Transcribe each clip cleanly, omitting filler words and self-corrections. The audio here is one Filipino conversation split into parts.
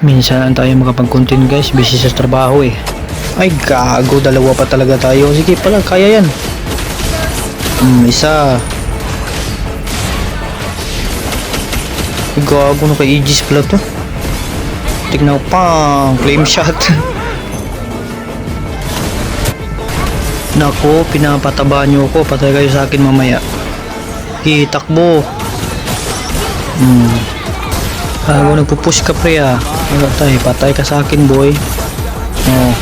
Minsan lang tayo makapag-content guys, busy sa trabaho eh. Ay gago, dalawa pa talaga tayo. Sige pala, kaya yan. Isa. Ay gago, no kay Aegis pala to. Tignan ko pang, flame shot. Nako, pinapataba nyo ko. Patay kayo sa akin mamaya. Takbo. Ako nagpupush ka pre ah. Patay ka sa akin boy. Oh.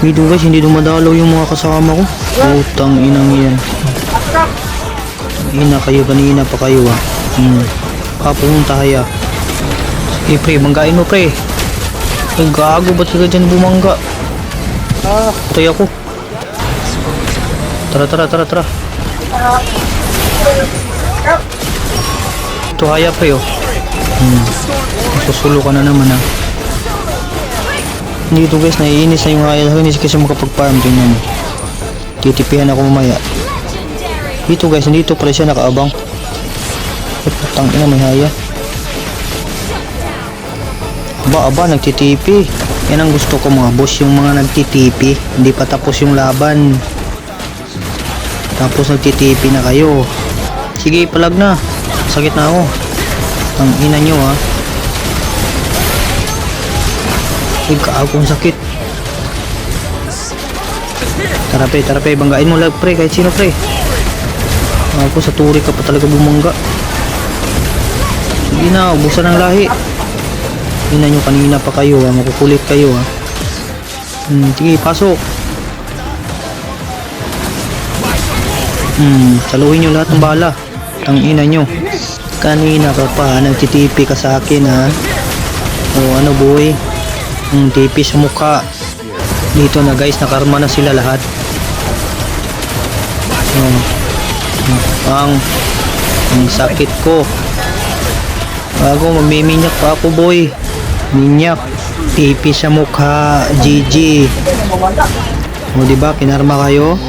Dito guys, hindi dumadalaw yung mga kasama ko. Putang inang yan. Ina kayo, kanina pa kayo ah. Kapunta kaya. Sige pre, banggain mo pre. Ay gago, ba't ka dyan bumangga? Patay ako. Tara. Ito kaya pre oh. Susulo ka na naman ah. Dito guys, naiinis na yung haya. Hindi kasi makapag-farm. Tingnan mo. Titipihan ako mamaya. Dito guys, dito pala siya nakaabang. Putang ina, may haya. Aba, nagtitipi. Yan ang gusto ko mga boss, yung mga nagtitipi. Hindi pa tapos yung laban. Tapos nagtitipi na kayo. Sige, palag na. Sakit na ako. Ang ina nyo ha. Ay, kaagong sakit. Tara pre, banggain mo lag pre, kahit sino pre. Ako sa turi ka pa talaga bumangga. Sige na, ubusan ng lahi. Ina nyo, kanina pa kayo ha, makukulit kayo ha. Sige, pasok. Saluhin nyo lahat ng bala. Ang ina nyo. Kanina ka pa, nagtitipi ka sa akin ha. O ano boy, tipi sa mukha. Dito na guys, nakarma na sila lahat. Ang sakit ko. Bago mamiminyak pa ako boy. Minyak, tipi sa mukha. GG. O diba, kinarma kayo.